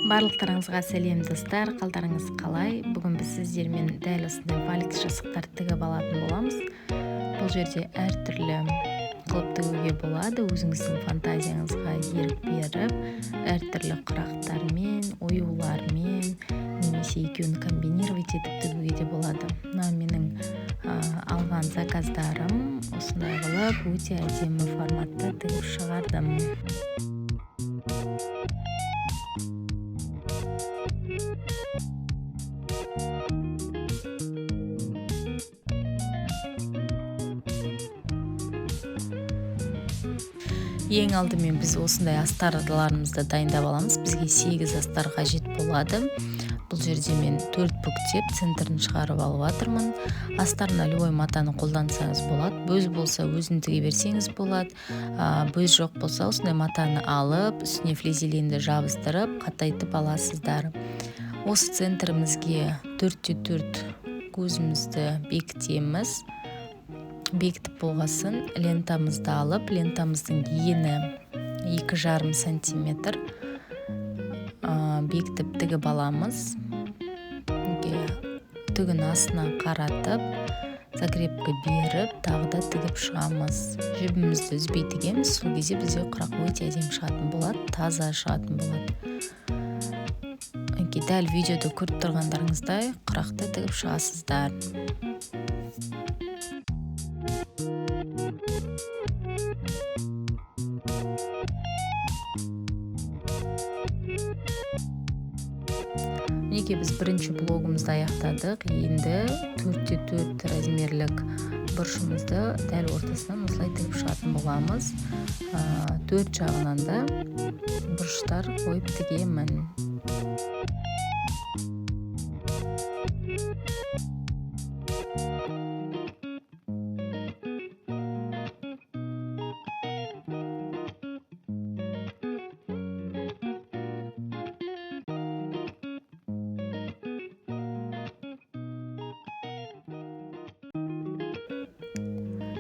Барлықтарыңызға сәлем достар, қалдарыңыз қалай? Бүгін біз сіздермен дәл осындай валикс жасықтар тігіп алатын боламыз. Бұл жерде әртүрлі қылып тігуге болады, өзіңіздің фантазияңызға ерік беріп, әртүрлі құрақтармен, оюлармен, немесе екеуін комбинировать етіп тігуге де болады. Мына менің алған заказдарым, осындай қылып өте әдемі форматта тігіп шығардым. Ең алдымен біз осындай астарларымызды дайындап аламыз. Бізге 8 астар қажет болады. Бұл жерде мен 4 бүктеп центрін шығарып алып жатырмын. Астарына любой матаны қолдансаңыз болады. Бөз болса өзін тіге берсеңіз болады. Бөз жоқ болса осындай матаны алып, үстіне флизеленді жабыстырып, қатайтып аласыздар. Осы центрімізге 4-4 көзімізді бекітеміз. Бекітіп болғасын лентамызды алып, лентамыздың ені 2,5 сантиметр бекітіп тігіп аламыз. Түгін астына қаратып, закрепка беріп, тағы да тігіп шығамыз. Жібімізді үзбей тігеміз, сол кезде бізде құрақ өте әдемі шығатын болады, таза шығатын болады. Дәл видеода көріп тұрғандарыңыздай құрақты тігіп шығасыздар. Неге біз бірінші блогымызды аяқтадық, енді 4-4 размерлік бұрышымызды дәл ортасынан осылай тігіп шығатын боламыз. 4 жағынан да бұрыштар қойып тігемін.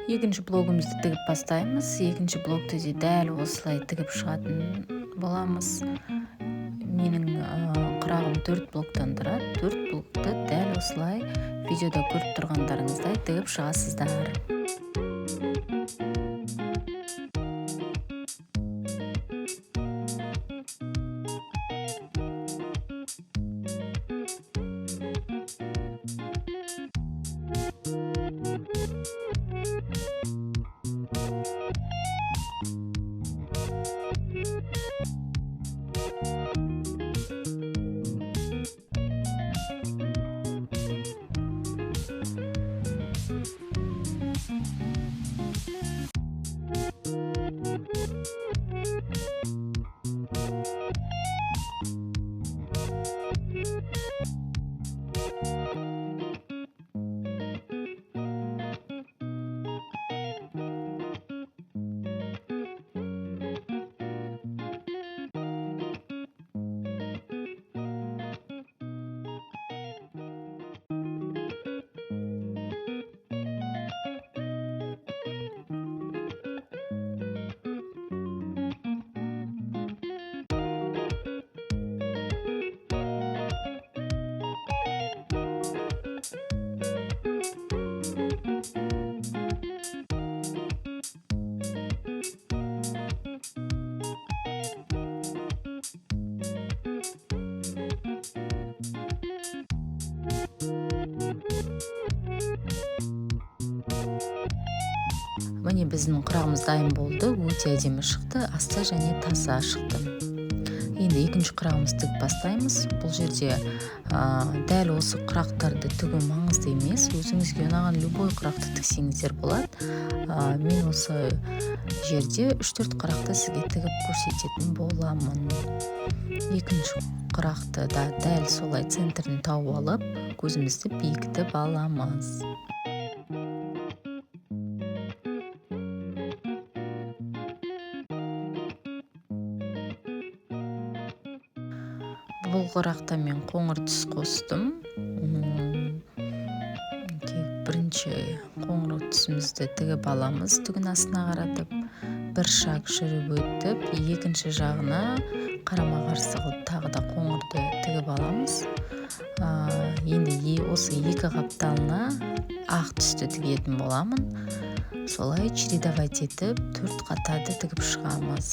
Екінші блогымызды тігіп бастаймыз. Екінші блогты де дәл осылай тігіп шығатын боламыз. Менің құрағым 4 блоктан тұрады. 4 блокты дәл осылай видеода көріп тұрғандарыңыздай тігіп шығасыздар. Міне біздің құрағымыз дайын болды, өте әдемі шықты, асты және таза шықты. Енді екінші құрағымызды тігіп бастаймыз. Бұл жерде дәл осы құрақтарды тігу маңызды емес, өзіңізге ұнаған любой құрақты тіксеңіздер болады. Мен осы жерде 3-4 құрақты сізге тігіп көрсететін боламын. Екінші құрақты да дәл солай центрін тауып алып, көзімізді бекітіп аламыз. Бұл құрақта мен қоңыр түс қостым. Бірінші қоңыр түсімізді тігіп аламыз, түгін астына қаратып. бір шаг жүріп өтіп, екінші жағына қарама қарсы қылып тағы да қоңырды тігіп аламыз. Енді осы екі қапталына ақ түсті тігетін боламын. Солай чередовать етіп 4 қатарды тігіп шығамыз.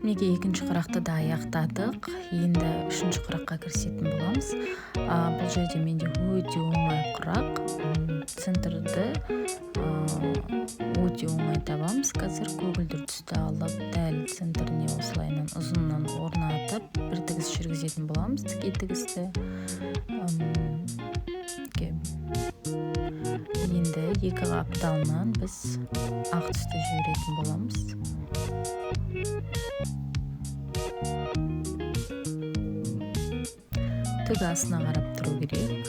Мінекей екінші құрақты да аяқтадық. Енді үшінші құраққа кірісетін боламыз. Бұл жерде менде өте оңай құрақ. Центрді өте оңай табамыз. Қазір көгілдір түсті алып, дәл центріне осылайынан ұзыннан орнатып, бір тігіс жүргізетін боламыз. Тіке тігісті. Енді екі қапталынан біз ақ түсті жіберетін боламыз. Түгі астына қарап тұру керек.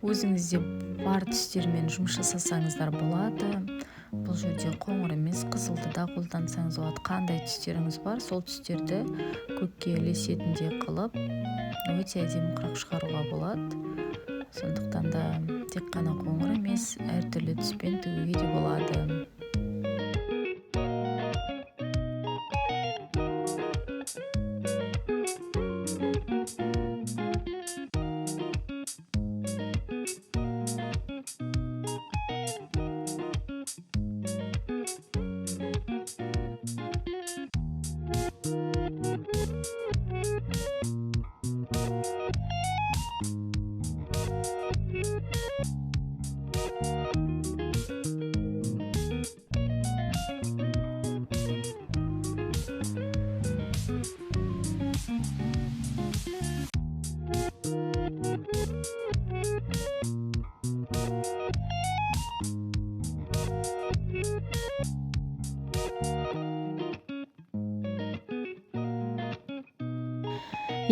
Өзіңізде бар түстермен жұмыс жасасаңыздар болады. Бұл жерде қоңыр емес, қызылды да қолдансаңыз болады. Қандай түстеріңіз бар, сол түстерді көкке ілесетіндей қылып, өте әдемі құрақ шығаруға болады. Сондықтан да тек қана қоңыр емес, әртүрлі түспен тігуге де болады.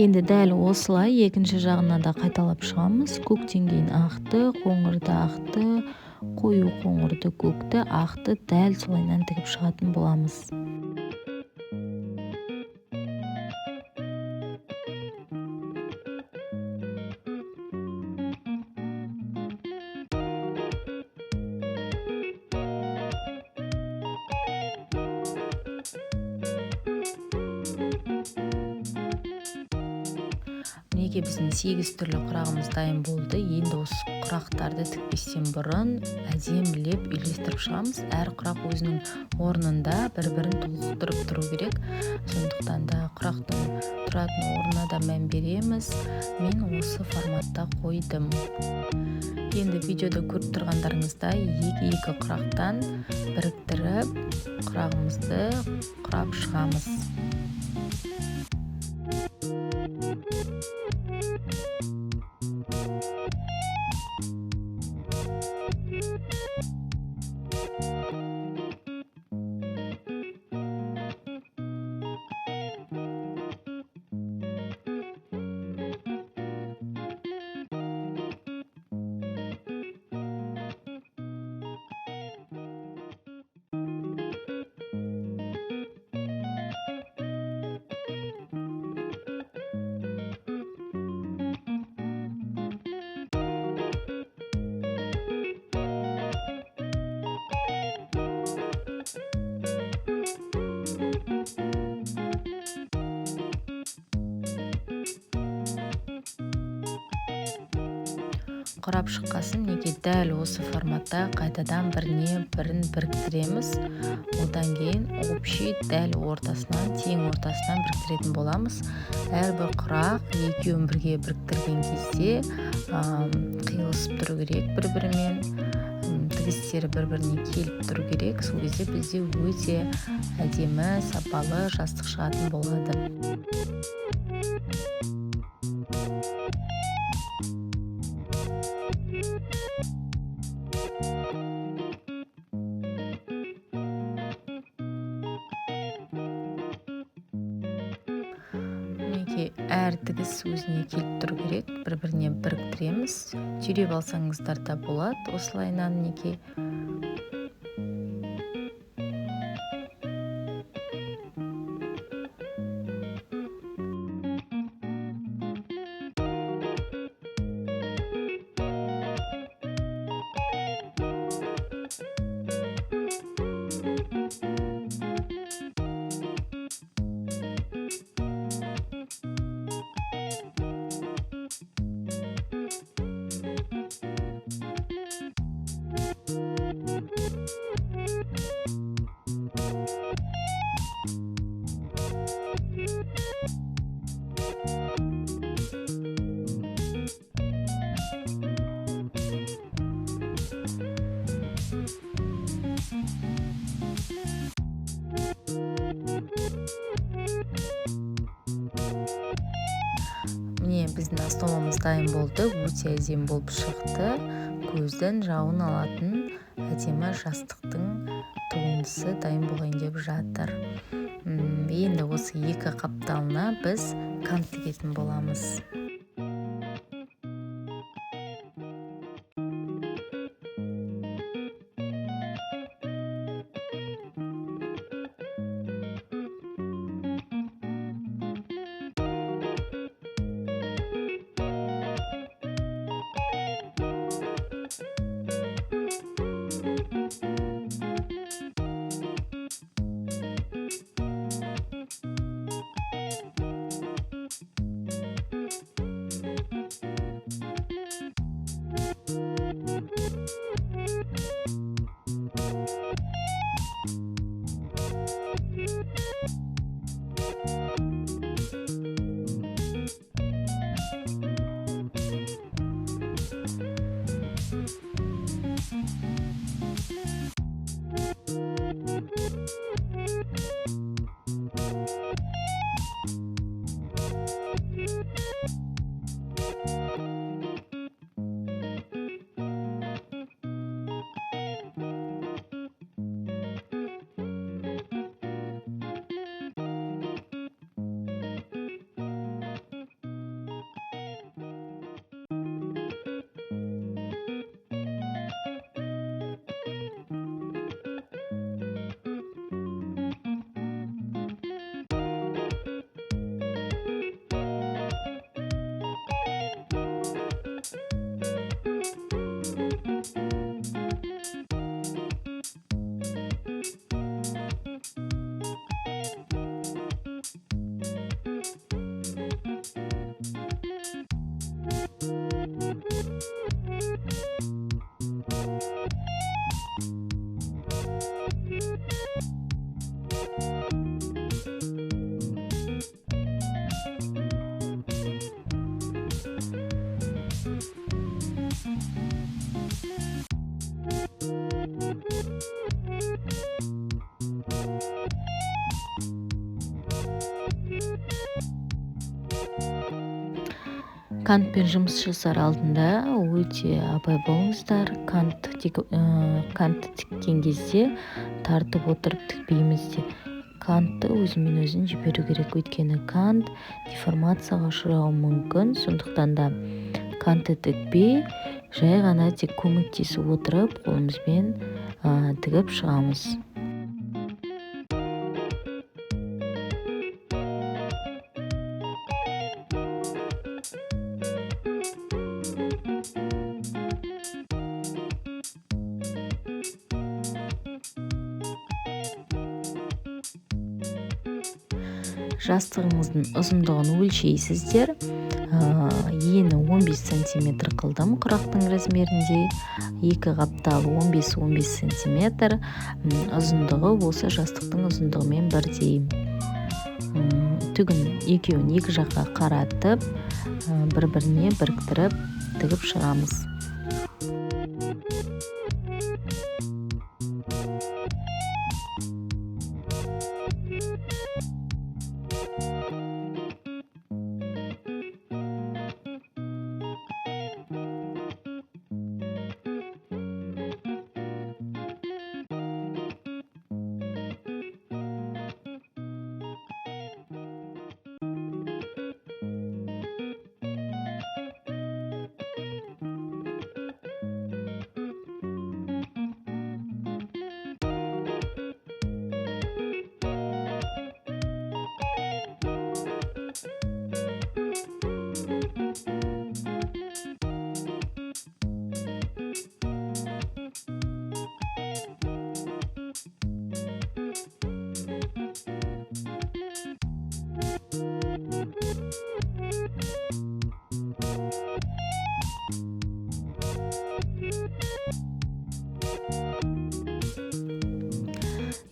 Енді дәл осылай екінші жағына да қайталап шығамыз. Көктен кейін ақты, қоңырды ақты, қою қоңырды көкті, ақты дәл солайынан тігіп шығатын боламыз. Мінекей біздің 8 түрлі құрағымыз дайын болды. Енді осы құрақтарды тікпестен бұрын әдемілеп үйлестіріп шығамыз. Әр құрақ өзінің орнында бір-бірін толықтырып тұру керек. Сондықтан да құрақтың тұратын орнына да мән береміз. Мен осы форматта қойдым. Енді видеода көріп тұрғандарыңыздай екі құрақтан біріктіріп құрағымызды құрап шығамыз. Құрап шыққасын неге дәл осы форматта қайтадан бірін біріктіреміз. Одан кейін общий дәл ортасынан, тең ортасынан біріктіретін боламыз. Әрбір құрақ екеуін бірге біріктірген кезде қиылысып тұру керек бір-бірімен, тігістері бір-біріне келіп тұру керек. Сол кезде бізде өте әдемі, сапалы жастық шығатын болады. Әр тігіс өзіне келіп тұру керек, бір-біріне біріктіреміз. Түйреп алсаңыздар да болады осылайынан неге. Міне біздің основамыз дайын болды. Өте әдемі болып шықты. Көздің жауын алатын әдемі жастықтың туындысы дайын болайын деп жатыр. Енді осы екі қапталына біз кант тігетін боламыз. Кантпен жұмыс жасар алдында өте абай болыңыздар. Кантты тіккен кезде тартып отырып тікпейміз де. Кантты өзімен өзін жіберу керек, өйткені кант деформацияға ұшырауы мүмкін. Сондықтан да кантты тікпей, жай ғана тек көмектесіп отырып қолымызбен тігіп шығамыз. Жастығыңыздың ұзындығын өлшейсіздер. Ені 15 сантиметр қылдым құрақтың размерінде. Екі қаптал 15-15 сантиметр. Ұзындығы осы жастықтың ұзындығымен бірдей. Түгін екеуін екі жаққа қаратып, бір-біріне біріктіріп тігіп шығамыз.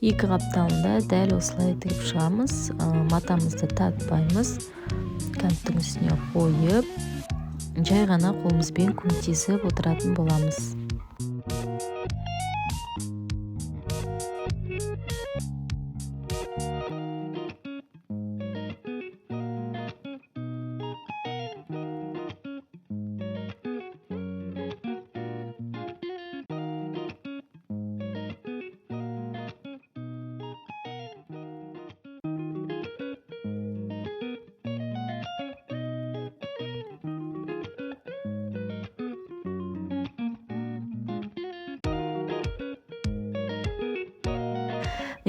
Екі қапталында дәл осылай тігіп шығамыз. Матамызды тартпаймыз. Канттың үстіне қойып, жай ғана қолымызбен көмектесіп отыратын боламыз.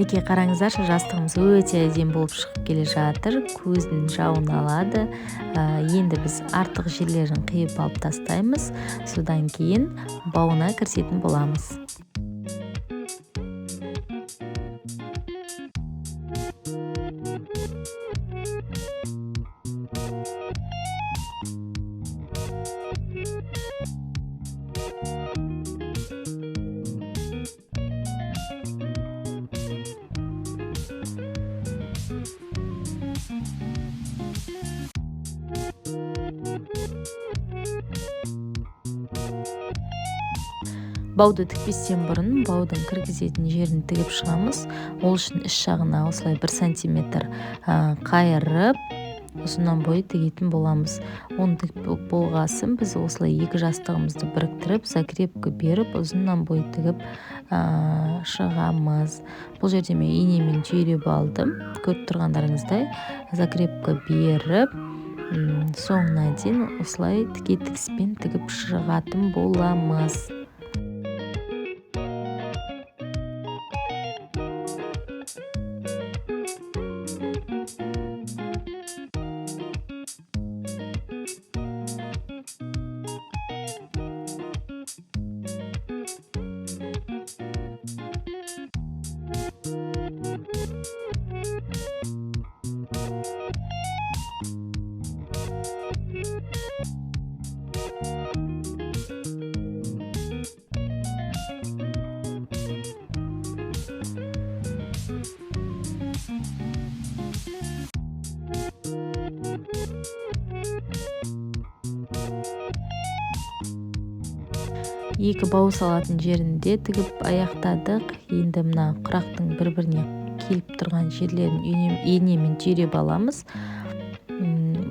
Неке қараңыздаршы, жастығымыз өте әдемі болып шығып келе жатыр. Көздің жауын алады. Енді біз артық жерлерін қиып алып тастаймыз. Содан кейін бауына кірісетін боламыз. Бауды тікпестен бұрын баудың кіргізетін жерін тігіп шығамыз. Ол үшін іш жағына осылай 1 сантиметр қайырып, ұзынан бойы тігетін боламыз. Оны тігіп болғасын біз осылай екі жастығымызды біріктіріп, закрепка беріп, ұзынан бойы тігіп шығамыз. Бұл жерде мен инемен түйреп алдым. Көріп тұрғандарыңыздай закрепка беріп, соңына дейін осылай тіке тігіспен тігіп шығатын боламыз. Екі бау салатын жерінде тігіп аяқтадық. Енді мына құрақтың бір-біріне келіп тұрған жерлерін енемен түйреп аламыз.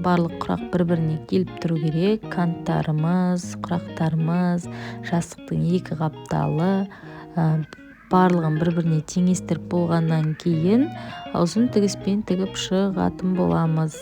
барлық құрақ бір-біріне келіп тұру керек. Канттарымыз, құрақтарымыз, жастықтың екі қапталы барлығын бір-біріне теңестіріп болғаннан кейін ұзын тігіспен тігіп шығатын боламыз.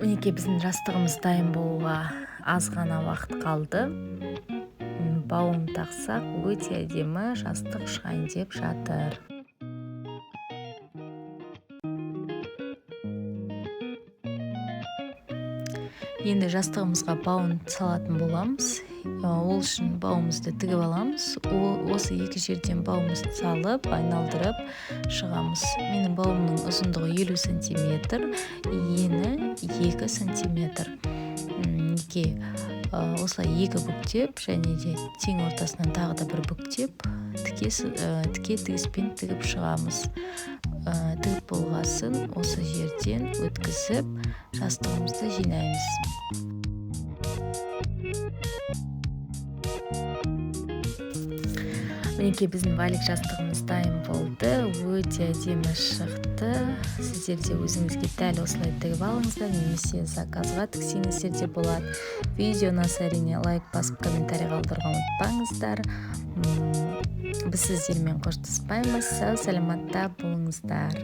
Мінекей біздің жастығымыз дайын болуға аз ғана уақыт қалды. Бауын тақсақ өте әдемі жастық шығайын деп жатыр. Енді жастығымызға бауын салатын боламыз. Ол үшін бауымызды тігіп аламыз. Осы екі жерден бауымызды салып, айналдырып шығамыз. Менің бауымның ұзындығы 50 сантиметр, ені 2 сантиметр. Осылай екі бүктеп, және де тең ортасынан тағы да бір бүктеп, тіке тігіспен тігіп шығамыз. Тігіп болғасын осы жерден өткізіп, жастығымызды жинаймыз. Мінекей біздің валик жастығымыз дайын болды. Өте әдемі шықты. Сіздер де өзіңізге дәл осылай тігіп алыңыздар, немесе заказға тіксеңіздер де болады. Видеоны әрине лайк басып, комментарий қалдыруға ұмытпаңыздар. Біз сіздермен қоштаспаймыз. Сау саламатта болыңыздар.